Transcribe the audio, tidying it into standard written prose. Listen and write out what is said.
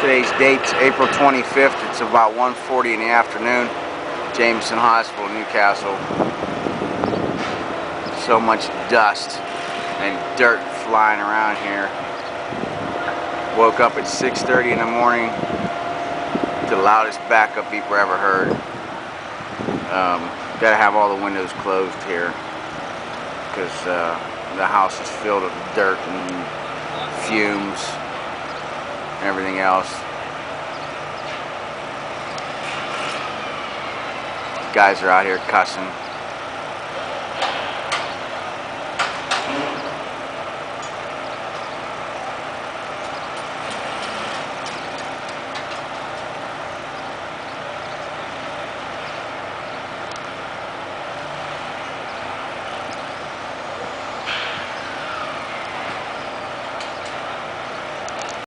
Today's date's April 25th. It's about 1:40 in the afternoon. Jameson Hospital, Newcastle. So much dust and dirt flying around here. Woke up at 6:30 in the morning. The loudest backup beeper ever heard. Gotta have all the windows closed here because the house is filled with dirt and fumes and everything else. Guys are out here cussing.